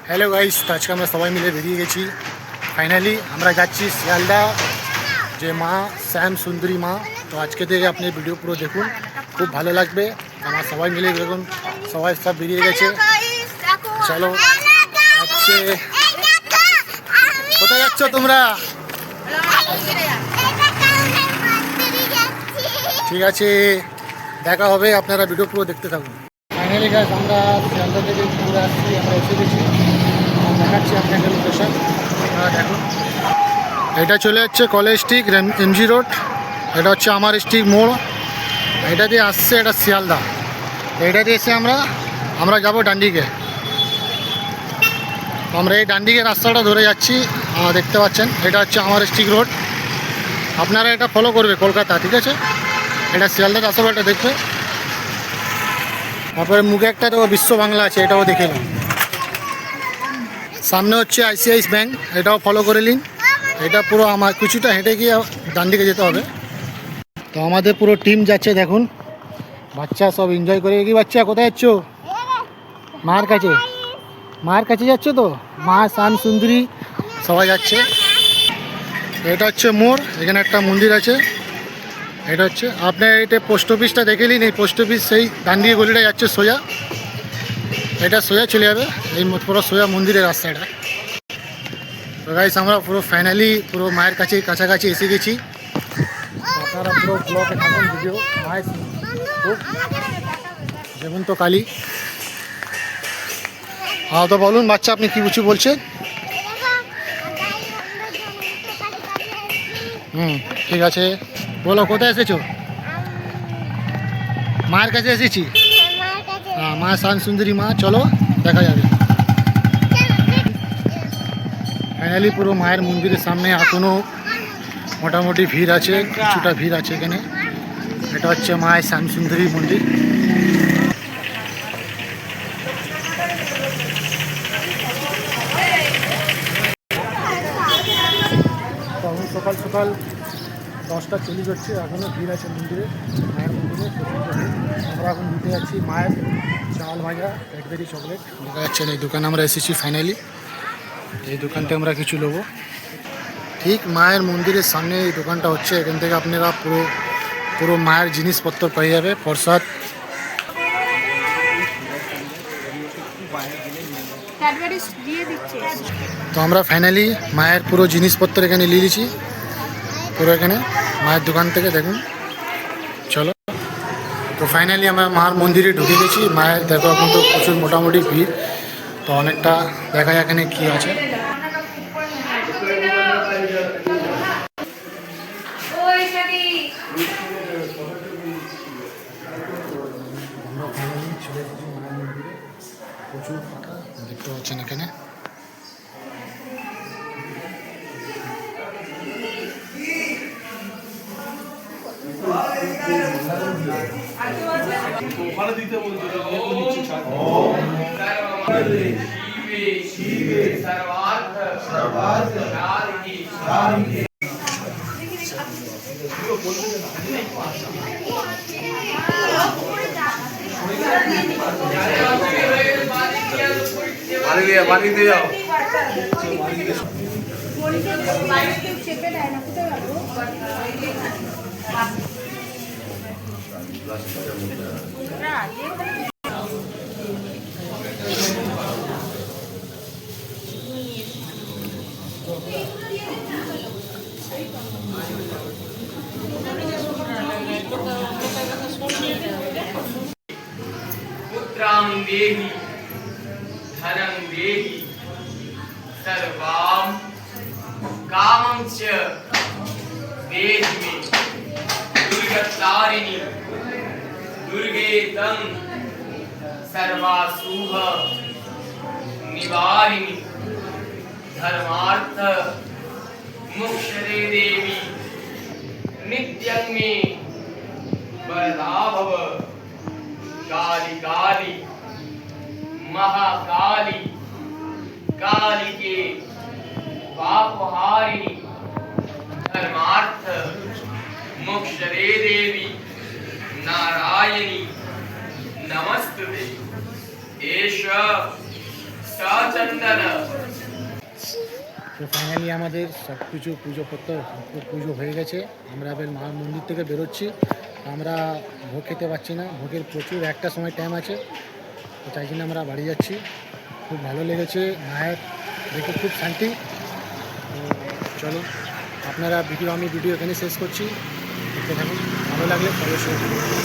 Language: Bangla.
হ্যালো গাইস, তো আজকে আমরা সবাই মিলে বেরিয়ে গেছি। ফাইনালি আমরা যাচ্ছি শিয়ালদা, যে মা শ্যাম সুন্দরী মা। তো আজকে থেকে আপনি ভিডিও পুরো দেখুন, খুব ভালো লাগবে। আমরা সবাই মিলে দেখুন, সবাই সব বেরিয়ে গেছে। চলো যাচ্ছে। কোথায় যাচ্ছ তোমরা? ঠিক আছে, দেখা হবে, আপনারা ভিডিও পুরো দেখতে থাকুন। ফাইনালি গাইস আমরা শিয়ালদা থেকে ঘুরে আসছি, আমরা এসে গেছি। দেখাচ্ছি আপনাকে লোকেশন, আপনারা দেখুন। এটা চলে যাচ্ছে কলেজ স্ট্রিট, এমজি রোড। এটা হচ্ছে আমার স্ট্রিট মোড়। এটা দিয়ে আসছে এটা শিয়ালদা। এটা দিয়ে এসে আমরা যাব ডান্ডিকে। তো আমরা এই ডান্ডিকে রাস্তাটা ধরে যাচ্ছি, দেখতে পাচ্ছেন। এটা হচ্ছে আমার স্ট্রিট রোড। আপনারা এটা ফলো করবে কলকাতা, ঠিক আছে? এটা শিয়ালদা রাস্তাটা দেখবে। তারপরে মুখে একটা তো বিশ্ব বাংলা আছে, এটাও দেখে নিন। সামনে হচ্ছে আইসিআইসি ব্যাংক, এটাও ফলো করে নিন। এটা পুরো আমার কিছুটা হেঁটে গিয়ে ডান দিকে যেতে হবে। তো আমাদের পুরো টিম যাচ্ছে, দেখুন। বাচ্চা সব এনজয় করে। কি বাচ্চা, কোথায় যাচ্ছ? মার কাছে। মার কাছে যাচ্ছ তো? মা শ্যাম সুন্দরী সবাই যাচ্ছে। এটা হচ্ছে মোড়, এখানে একটা মন্দির আছে। এটা হচ্ছে আপনার এটা পোস্ট অফিসটা দেখে নিন। এই পোস্ট অফিস সেই ডান দিকে গলিটা যাচ্ছে সোজা। এটা সোজা চলে যাবে, এই পুরো সোজা মন্দিরের রাস্তাটা। তো গাইস আমরা পুরো ফাইনালি পুরো মায়ের কাছাকাছি এসে গেছি। আপনারা পুরো ব্লগে থাকুন, ভিডিও মায়ের যেমন তো কালী। হ্যাঁ, তো বলুন বাচ্চা, আপনি কি কিছু বলছেন? ঠিক আছে, বলো কোথায় এসেছো? মায়ের কাছে এসেছি। হ্যাঁ, মা শ্যাম সুন্দরী মা, চলো দেখা যাবে। ফাইনালি পুরো মায়ের মন্দিরের সামনে এখনও মোটামুটি ভিড় আছে, কিছুটা ভিড় আছে এখানে। এটা হচ্ছে মায়ের শ্যাম সুন্দরী মন্দির। তখন সকাল সকাল 10টা 40 হচ্ছে, এখনও ভিড় আছে মন্দিরে, মায়ের মন্দিরে। আমরা এখন দিতে যাচ্ছি মায়ের চাল ভাজা ক্যাডবেরি চকলেট। দেখা যাচ্ছে এই দোকানে আমরা এসেছি ফাইনালি। এই দোকানতে আমরা কিছু নেবো। ঠিক মায়ের মন্দিরের সামনে এই দোকানটা হচ্ছে। এখান থেকে আপনারা পুরো মায়ের জিনিসপত্র পেয়ে যাবে, প্রসাদ। তো আমরা ফাইনালি মায়ের পুরো জিনিসপত্র এখানে নিয়ে নিয়েছি, পুরো এখানে মায়ের দোকান থেকে, দেখুন। চলো, তো ফাইনালি আমরা মায়ের মন্দিরে ঢুকে গেছি। মায়ের দেখো এখন তো প্রচুর মোটামুটি ভিড়। তো অনেকটা দেখা যায় এখানে কী আছে। প্রচুর ফাঁকা দেখতে পাচ্ছেন এখানে। পানি দিয়ে যাও। पुत्रां देहि धनं देहि सर्वां कामं च देहि मे दुर्गतारिणि दुर्गे तं सर्वासुभ निवारिणि धर्मार्थ मोक्षदे देवी नित्यं मे वरदा भव काली काली महाकाली कालिके पापहारिणी धर्मार्थ मोक्षदे देवी नारायणी नमस्तुते एष सा च नंदन তো ফাইনালি আমাদের সব কিছু পুজোপত্র পুজো হয়ে গেছে। আমরা এবার মা মন্দির থেকে বেরোচ্ছি। আমরা ভোগ খেতে পারছি না, ভোগের প্রচুর একটা সময় টাইম আছে, তো তাই জন্য আমরা বাড়ি যাচ্ছি। খুব ভালো লেগেছে, মায়ের দেখে খুব শান্তি। তো চলো আপনারা আমি ভিডিও এখানে শেষ করছি, দেখতে থাকুন, ভালো লাগলে অবশ্যই।